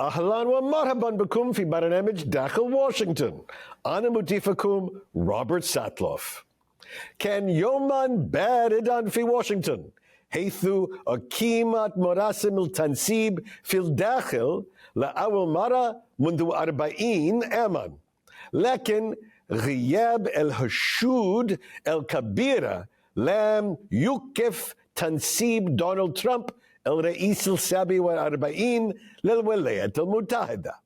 أهلا ومرحبا بكم في برنامج داخل واشنطن. أنا مضيفكم روبرت ساتلوف. كان يوما باردا في واشنطن، حيث أقيمت مراسم التنصيب في الداخل لأول مرة منذ 40 عاما، لكن غياب الحشود الكبيرة لم يوقف تنصيب دونالد ترامب الرئيس السابق والأربعين للولايات المتحدة.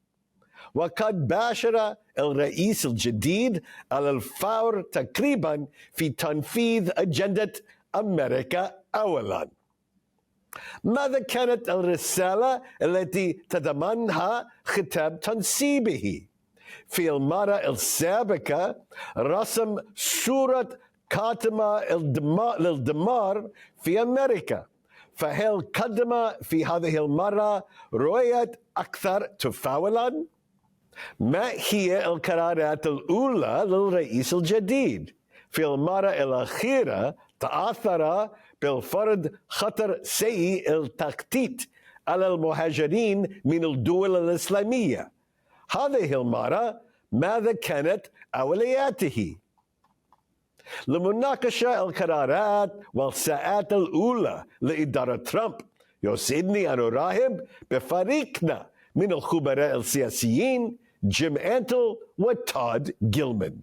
وقد باشر الرئيس الجديد على الفور تقريبا في تنفيذ أجندة أميركا أولا. ماذا كانت الرسالة التي تضمنها خطاب تنصيبه؟ في المرة السابقة رسم صورة قاتمة للدمار في أميركا، فهل قدم في هذه المرة رؤية أكثر تفاؤلا؟ ما هي القرارات الأولى للرئيس الجديد؟ في المرة الأخيرة تأثر بالفرض خطر سيء التخطيط على المهاجرين من الدول الإسلامية. هذه المرة ماذا كانت أولوياته؟ لمناقشة القرارات والساعات الأولى لإدارة ترامب، يسعدني أن أرحب بفريقنا من الخبراء السياسيين جيم أنتل وتود جيلمان.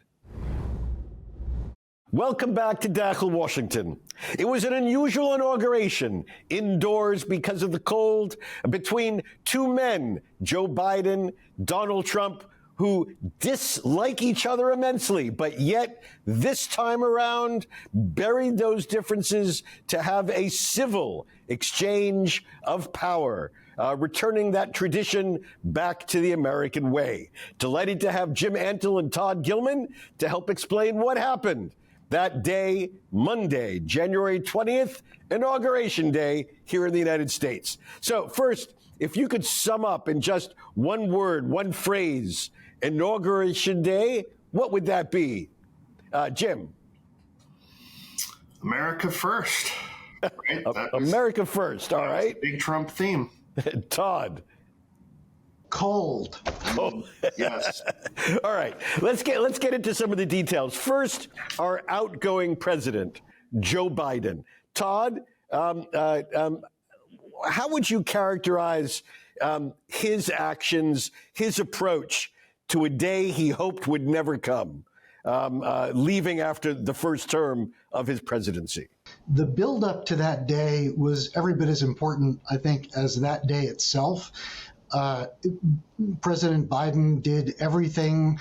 Welcome back to Dakhel, Washington. It was an unusual inauguration indoors because of the cold between two men, Joe Biden, Donald Trump, who dislike each other immensely, but yet this time around buried those differences to have a civil exchange of power, returning that tradition back to the American way. Delighted to have Jim Antle and Todd Gilman to help explain what happened that day, Monday, January 20th, Inauguration Day here in the United States. So first, if you could sum up in just one word, one phrase, Inauguration Day, what would that be? Jim? America first. Right? America first, all right. Big Trump theme. Todd? Cold. Yes. All right, let's get into some of the details. First, our outgoing president, Joe Biden. Todd, how would you characterize his actions, his approach to a day he hoped would never come, leaving after the first term of his presidency? The buildup to that day was every bit as important, I think, as that day itself. President Biden did everything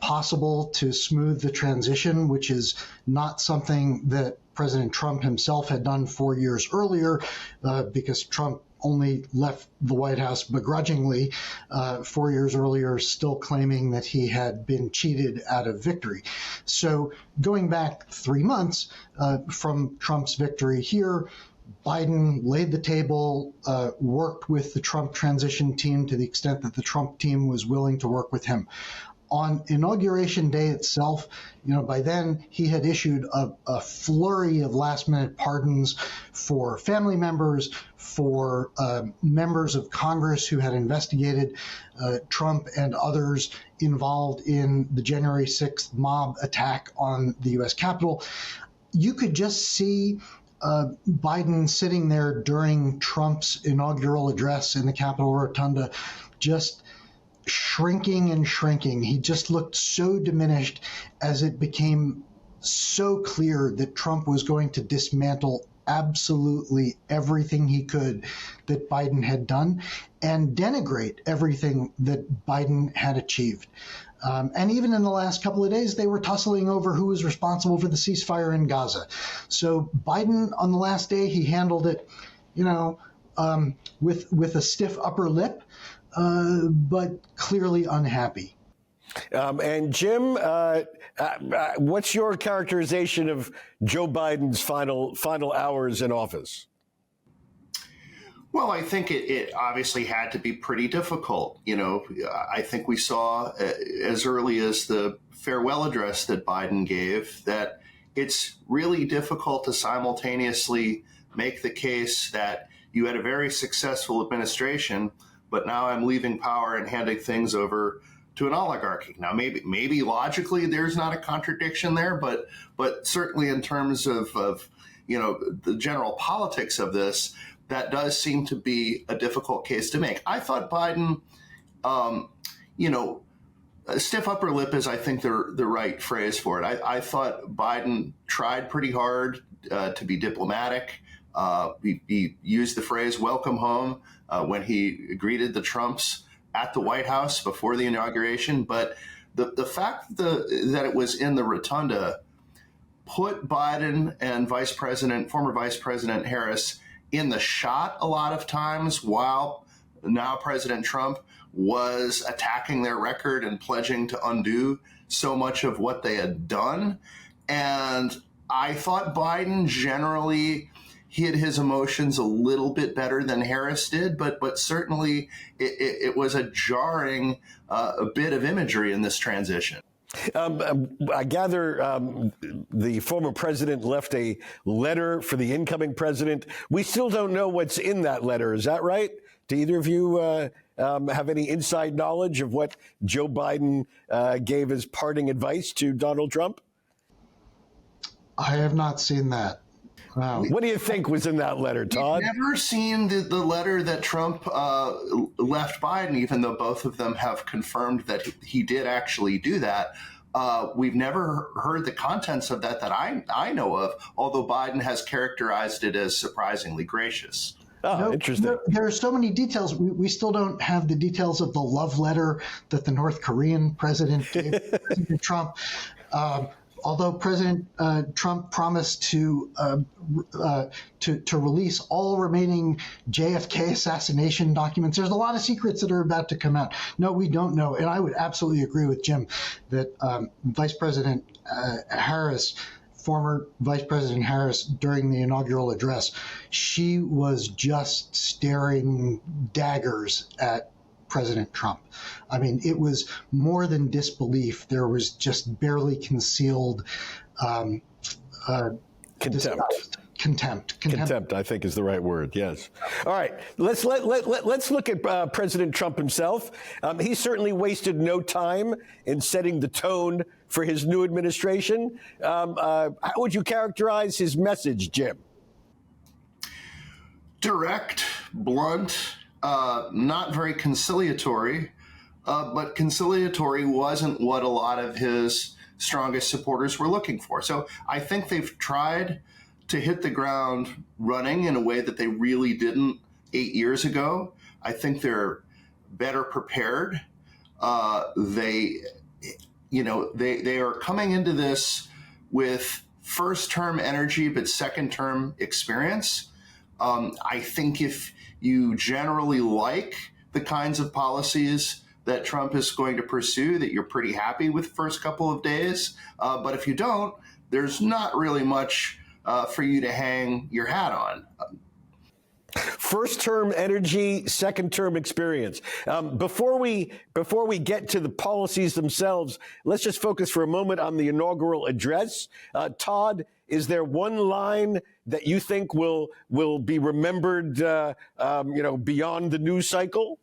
possible to smooth the transition, which is not something that President Trump himself had done 4 years earlier, because Trump only left the White House begrudgingly 4 years earlier, still claiming that he had been cheated out of victory. So going back 3 months from Trump's victory here, Biden laid the table, worked with the Trump transition team to the extent that the Trump team was willing to work with him. On Inauguration Day itself, by then he had issued a flurry of last-minute pardons for family members, for members of Congress who had investigated Trump and others involved in the January 6th mob attack on the U.S. Capitol. You could just see Biden sitting there during Trump's inaugural address in the Capitol Rotunda, just shrinking and shrinking. He just looked so diminished as it became so clear that Trump was going to dismantle absolutely everything he could that Biden had done and denigrate everything that Biden had achieved. And even in the last couple of days, they were tussling over who was responsible for the ceasefire in Gaza. So Biden, on the last day, he handled it, with a stiff upper lip, but clearly unhappy. And Jim, what's your characterization of Joe Biden's final hours in office? Well, I think it obviously had to be pretty difficult. I think we saw as early as the farewell address that Biden gave that it's really difficult to simultaneously make the case that you had a very successful administration, but now I'm leaving power and handing things over to an oligarchy. Now, maybe logically there's not a contradiction there, but certainly in terms of the general politics of this, that does seem to be a difficult case to make. I thought Biden, a stiff upper lip is, I think, the right phrase for it. I thought Biden tried pretty hard to be diplomatic. He used the phrase "welcome home" when he greeted the Trumps at the White House before the inauguration. But the fact that it was in the rotunda put Biden and former Vice President Harris in the shot a lot of times, while now President Trump was attacking their record and pledging to undo so much of what they had done. And I thought Biden generally hid his emotions a little bit better than Harris did, but certainly it was a jarring a bit of imagery in this transition. I gather the former president left a letter for the incoming president. We still don't know what's in that letter. Is that right? Do either of you have any inside knowledge of what Joe Biden gave as parting advice to Donald Trump? I have not seen that. Wow. What do you think was in that letter, Todd? I've never seen the letter that Trump left Biden, even though both of them have confirmed that he did actually do that. We've never heard the contents of that I know of, although Biden has characterized it as surprisingly gracious. Oh, interesting. There are so many details. We still don't have the details of the love letter that the North Korean president gave President Trump. Although President Trump promised to release all remaining JFK assassination documents, there's a lot of secrets that are about to come out. No, we don't know. And I would absolutely agree with Jim that Vice President Harris, former Vice President Harris, during the inaugural address, she was just staring daggers at President Trump. I mean, it was more than disbelief. There was just barely concealed Contempt, I think, is the right word. Yes. All right. Let's look at President Trump himself. He certainly wasted no time in setting the tone for his new administration. How would you characterize his message, Jim? Direct, blunt, not very conciliatory, but conciliatory wasn't what a lot of his strongest supporters were looking for. So I think they've tried to hit the ground running in a way that they really didn't 8 years ago. I think they're better prepared. They are coming into this with first-term energy, but second-term experience. I think if you generally like the kinds of policies that Trump is going to pursue, that you're pretty happy with the first couple of days. But if you don't, there's not really much for you to hang your hat on. First-term energy, second-term experience. Before we get to the policies themselves, let's just focus for a moment on the inaugural address. Todd, is there one line that you think will be remembered, beyond the news cycle?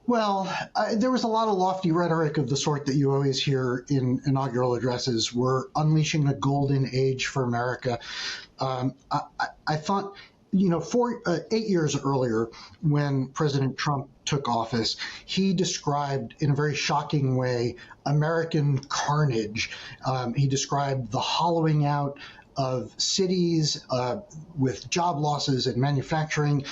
Well, there was a lot of lofty rhetoric of the sort that you always hear in inaugural addresses. We're unleashing a golden age for America. I thought, 8 years earlier, when President Trump took office, he described in a very shocking way American carnage. He described the hollowing out of cities with job losses and manufacturing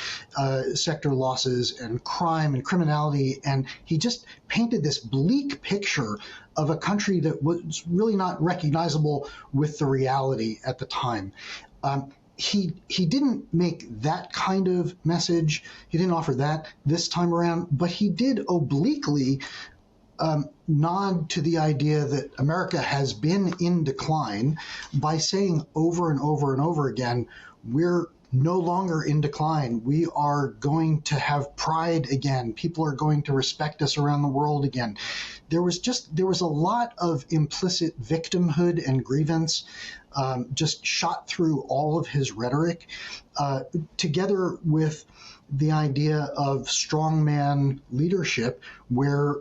sector losses and crime and criminality. And he just painted this bleak picture of a country that was really not recognizable with the reality at the time. He didn't make that kind of message. He didn't offer that this time around, but he did obliquely nod to the idea that America has been in decline by saying over and over and over again, we're no longer in decline. We are going to have pride again. People are going to respect us around the world again. There was a lot of implicit victimhood and grievance just shot through all of his rhetoric, together with the idea of strongman leadership, where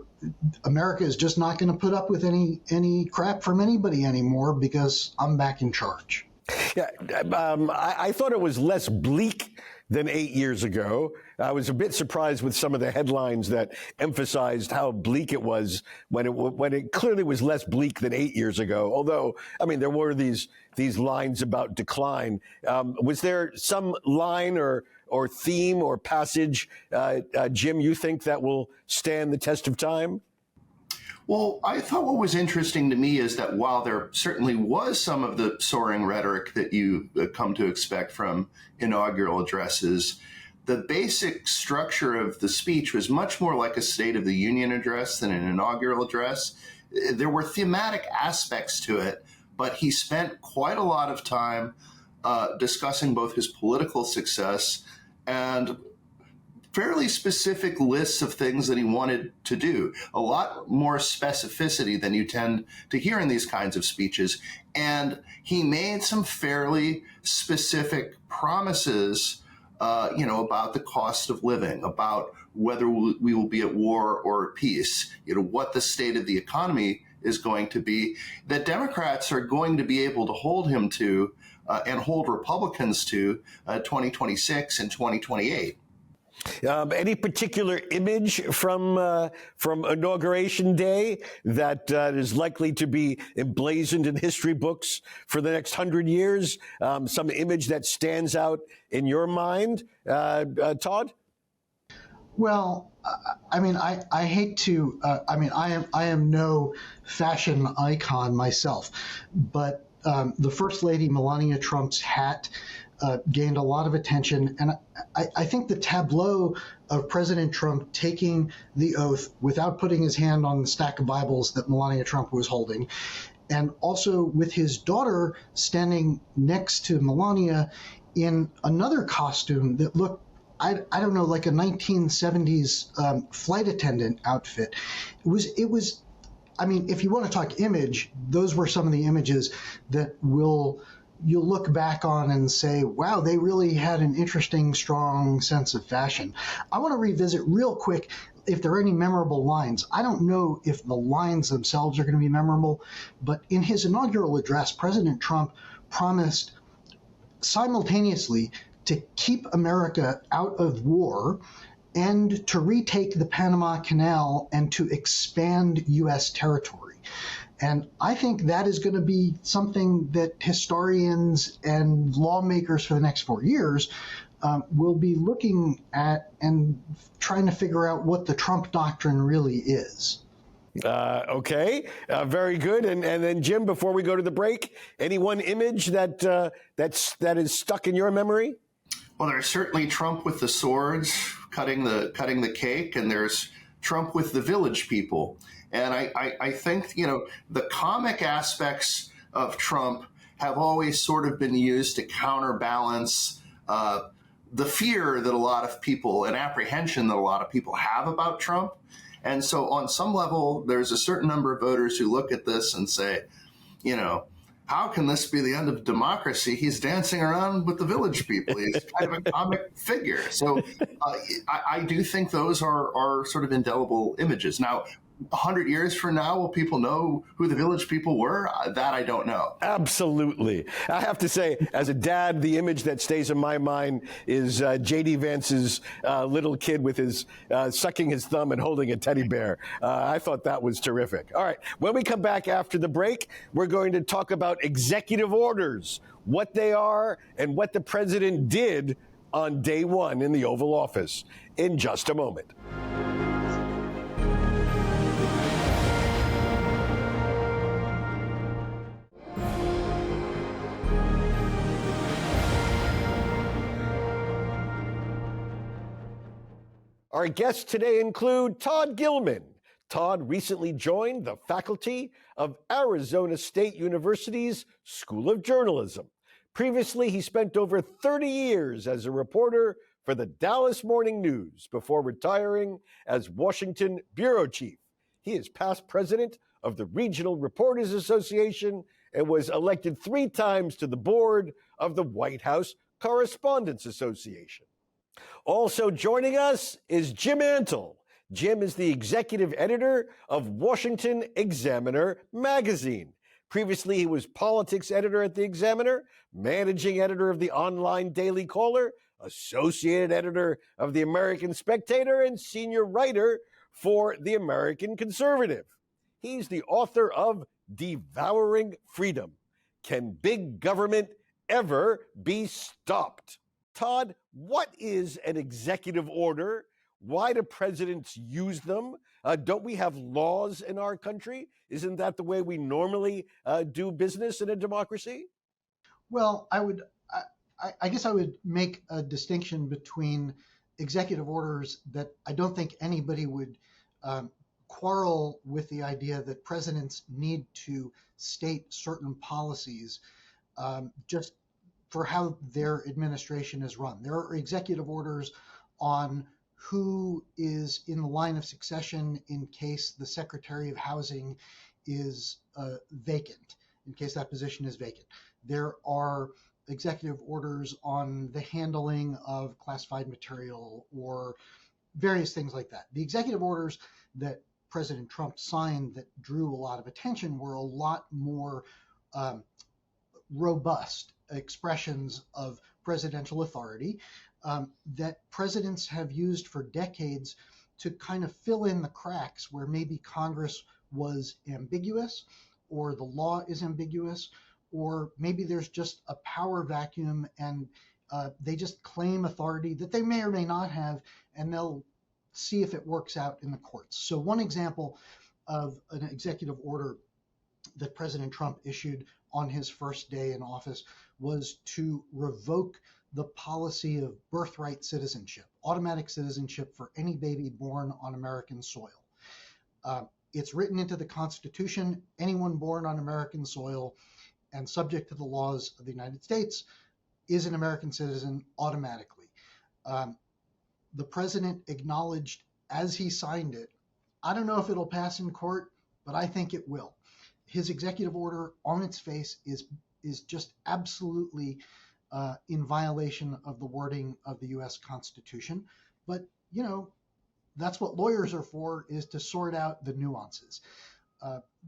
America is just not going to put up with any crap from anybody anymore because I'm back in charge. Yeah, I thought it was less bleak than 8 years ago. I was a bit surprised with some of the headlines that emphasized how bleak it was when it clearly was less bleak than 8 years ago. Although, I mean, there were these lines about decline. Was there some line or theme or passage, Jim, you think that will stand the test of time? Well, I thought what was interesting to me is that while there certainly was some of the soaring rhetoric that you come to expect from inaugural addresses, the basic structure of the speech was much more like a State of the Union address than an inaugural address. There were thematic aspects to it, but he spent quite a lot of time discussing both his political success and fairly specific lists of things that he wanted to do, a lot more specificity than you tend to hear in these kinds of speeches. And he made some fairly specific promises, about the cost of living, about whether we will be at war or at peace, what the state of the economy is going to be, that Democrats are going to be able to hold him to and hold Republicans to 2026 and 2028. Any particular image from Inauguration Day that is likely to be emblazoned in history books for the next 100 years? Some image that stands out in your mind, Todd? Well, I mean, I hate to. I am no fashion icon myself, but the First Lady Melania Trump's hat gained a lot of attention. And I think the tableau of President Trump taking the oath without putting his hand on the stack of Bibles that Melania Trump was holding, and also with his daughter standing next to Melania in another costume that looked, I don't know, like a 1970s flight attendant outfit. It was, I mean, if you want to talk image, those were some of the images that you'll look back on and say, wow, they really had an interesting, strong sense of fashion. I want to revisit real quick if there are any memorable lines. I don't know if the lines themselves are going to be memorable, but in his inaugural address, President Trump promised simultaneously to keep America out of war and to retake the Panama Canal and to expand U.S. territory. And I think that is going to be something that historians and lawmakers for the next 4 years will be looking at and trying to figure out what the Trump doctrine really is. Okay, very good. And then, Jim, before we go to the break, any one image that is stuck in your memory? Well, there's certainly Trump with the swords cutting the cake, and there's Trump with the village people. And I think, the comic aspects of Trump have always sort of been used to counterbalance the fear that a lot of people and apprehension that a lot of people have about Trump. And so on some level, there's a certain number of voters who look at this and say, how can this be the end of democracy? He's dancing around with the village people. He's kind of a comic figure. So I do think those are sort of indelible images. Now, 100 years from now, will people know who the village people were? That I don't know. Absolutely. I have to say, as a dad, the image that stays in my mind is J.D. Vance's little kid with his sucking his thumb and holding a teddy bear. I thought that was terrific. All right. When we come back after the break, we're going to talk about executive orders, what they are and what the president did on day one in the Oval Office in just a moment. Our guests today include Todd Gilman. Todd recently joined the faculty of Arizona State University's School of Journalism. Previously, he spent over 30 years as a reporter for the Dallas Morning News before retiring as Washington bureau chief. He is past president of the Regional Reporters Association and was elected 3 times to the board of the White House Correspondents Association. Also joining us is Jim Antle. Jim is the executive editor of Washington Examiner magazine. Previously, he was politics editor at the Examiner, managing editor of the online Daily Caller, associated editor of the American Spectator, and senior writer for the American Conservative. He's the author of Devouring Freedom: Can Big Government Ever Be Stopped? Todd, what is an executive order? Why do presidents use them? Don't we have laws in our country? Isn't that the way we normally do business in a democracy? Well, I guess I would make a distinction between executive orders that I don't think anybody would quarrel with the idea that presidents need to state certain policies just for how their administration is run. There are executive orders on who is in the line of succession in case the Secretary of Housing is vacant, in case that position is vacant. There are executive orders on the handling of classified material or various things like that. The executive orders that President Trump signed that drew a lot of attention were a lot more robust expressions of presidential authority that presidents have used for decades to kind of fill in the cracks where maybe Congress was ambiguous or the law is ambiguous, or maybe there's just a power vacuum and they just claim authority that they may or may not have, and they'll see if it works out in the courts. So one example of an executive order that President Trump issued on his first day in office was to revoke the policy of birthright citizenship, automatic citizenship for any baby born on American soil. It's written into the Constitution: anyone born on American soil and subject to the laws of the United States is an American citizen automatically. The president acknowledged as he signed it, I don't know if it'll pass in court, but I think it will. His executive order on its face is just absolutely in violation of the wording of the U.S. Constitution. But, you know, that's what lawyers are for, is to sort out the nuances.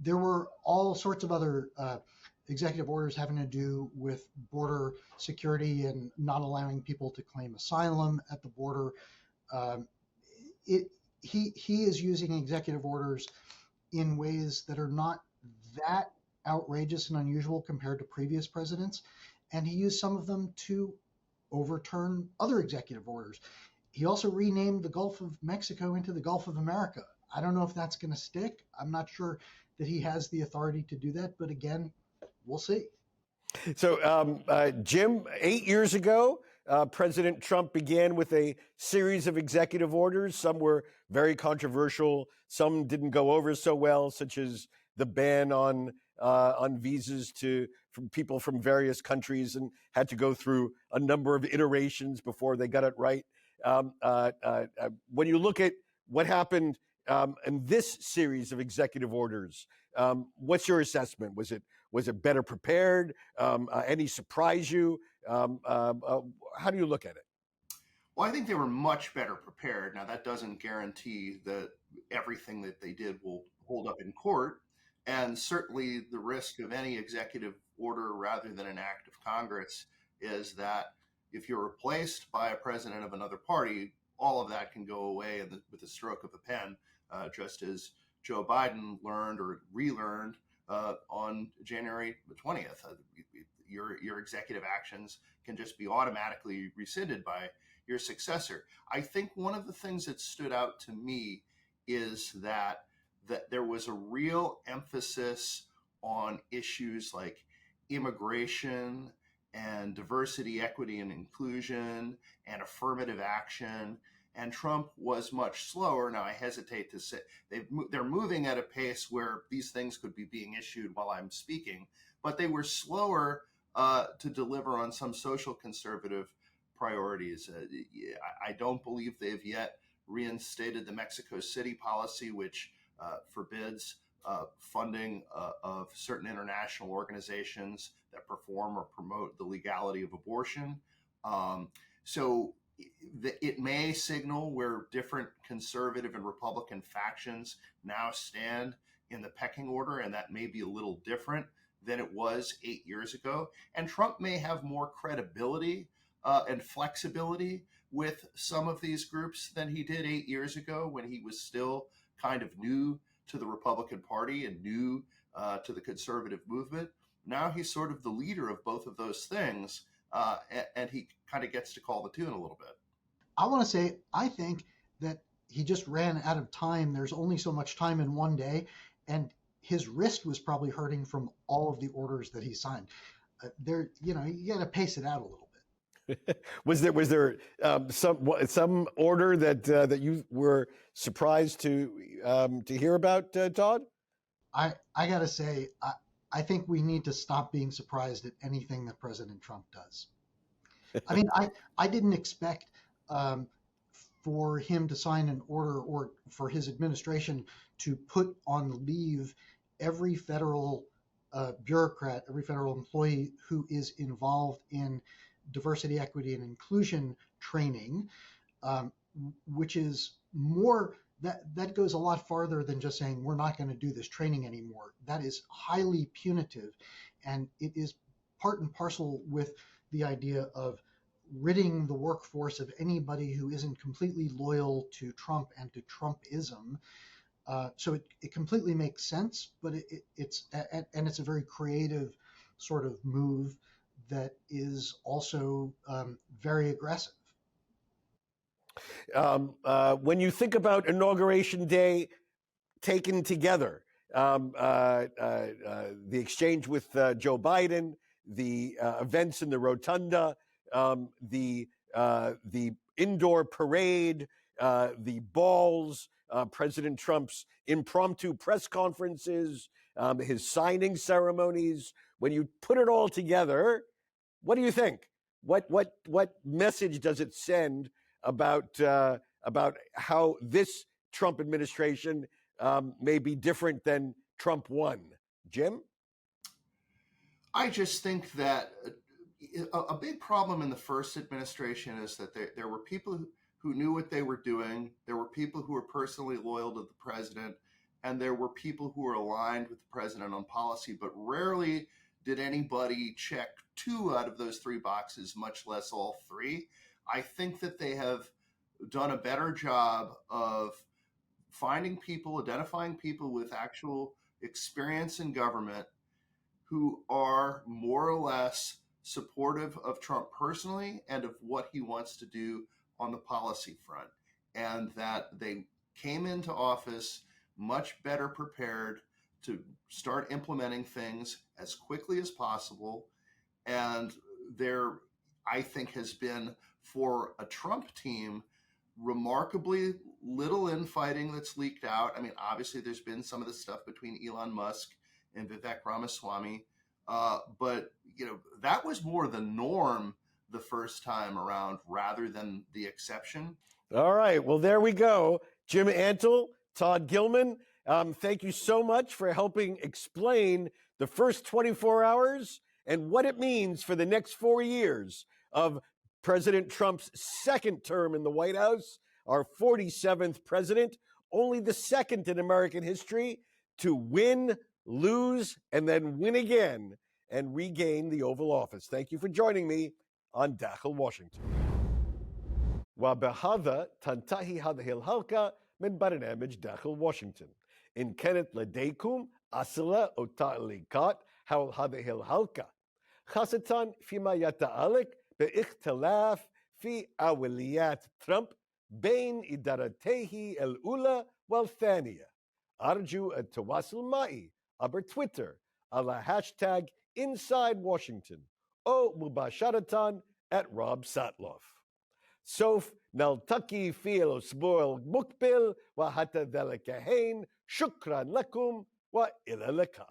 There were all sorts of other executive orders having to do with border security and not allowing people to claim asylum at the border. He is using executive orders in ways that are not that outrageous and unusual compared to previous presidents. And he used some of them to overturn other executive orders. He also renamed the Gulf of Mexico into the Gulf of America. I don't know if that's going to stick. I'm not sure that he has the authority to do that. But again, we'll see. So, Jim, 8 years ago, President Trump began with a series of executive orders. Some were very controversial. Some didn't go over so well, such as the ban on visas from people from various countries, and had to go through a number of iterations before they got it right. When you look at what happened in this series of executive orders, what's your assessment? Was it better prepared? Any surprise you? How do you look at it? Well, I think they were much better prepared. Now, that doesn't guarantee that everything that they did will hold up in court. And certainly the risk of any executive order rather than an act of Congress is that if you're replaced by a president of another party, all of that can go away with the stroke of a pen, just as Joe Biden learned or relearned on January the 20th. Your executive actions can just be automatically rescinded by your successor. I think one of the things that stood out to me is that there was a real emphasis on issues like immigration and diversity, equity, and inclusion and affirmative action. And Trump was much slower. Now, I hesitate to say they're moving at a pace where these things could be being issued while I'm speaking, but they were slower to deliver on some social conservative priorities. I don't believe they've yet reinstated the Mexico City policy, which forbids funding of certain international organizations that perform or promote the legality of abortion. So it may signal where different conservative and Republican factions now stand in the pecking order, and that may be a little different than it was 8 years ago. And Trump may have more credibility and flexibility with some of these groups than he did 8 years ago, when he was still kind of new to the Republican Party and new to the conservative movement. Now he's sort of the leader of both of those things, and he kind of gets to call the tune a little bit. I want to say, I think that he just ran out of time. There's only so much time in one day, and his wrist was probably hurting from all of the orders that he signed. You got to pace it out a little bit. Was there some order that you were surprised to hear about, Todd? I got to say, I think we need to stop being surprised at anything that President Trump does. I mean, I didn't expect for him to sign an order, or for his administration to put on leave every federal bureaucrat, every federal employee who is involved in diversity, equity, and inclusion training, which is more, that goes a lot farther than just saying we're not going to do this training anymore. That is highly punitive, and it is part and parcel with the idea of ridding the workforce of anybody who isn't completely loyal to Trump and to Trumpism. So it completely makes sense, but it's a very creative sort of move that is also very aggressive. When you think about Inauguration Day taken together, the exchange with Joe Biden, the events in the Rotunda, the indoor parade, the balls, President Trump's impromptu press conferences, his signing ceremonies. When you put it all together, what do you think? What message does it send about how this Trump administration may be different than Trump 1? Jim? I just think that a big problem in the first administration is that there were people who knew what they were doing. There were people who were personally loyal to the president, and there were people who were aligned with the president on policy, but rarely did anybody check 2 out of those 3 boxes, much less all 3. I think that they have done a better job of finding people, identifying people with actual experience in government who are more or less supportive of Trump personally and of what he wants to do on the policy front, and that they came into office much better prepared to start implementing things as quickly as possible. And there, I think, has been, for a Trump team, remarkably little infighting that's leaked out. I mean, obviously, there's been some of the stuff between Elon Musk and Vivek Ramaswamy, but that was more the norm the first time around rather than the exception. All right. Well, there we go. Jim Antle, Todd Gilman, thank you so much for helping explain the first 24 hours and what it means for the next 4 years of President Trump's second term in the White House, our 47th president, only the second in American history to win, lose, and then win again and regain the Oval Office. Thank you for joining me on Dakhel, Washington. وبهذا تنتهي هذه الحلقة من برنامج داخل واشنطن. إن كانت لديكم أسئلة أو تعليقات حول هذه الحلقة، خاصة فيما يتعلق باختلاف في أولويات ترامب بين إدارته الأولى والثانية، أرجو التواصل معي عبر تويتر على هاشتاج Inside Washington أو مباشرة @RobSatloff. سوف نلتقي في الأسبوع المقبل، وحتى ذلك حين شكرا لكم وإلى اللقاء.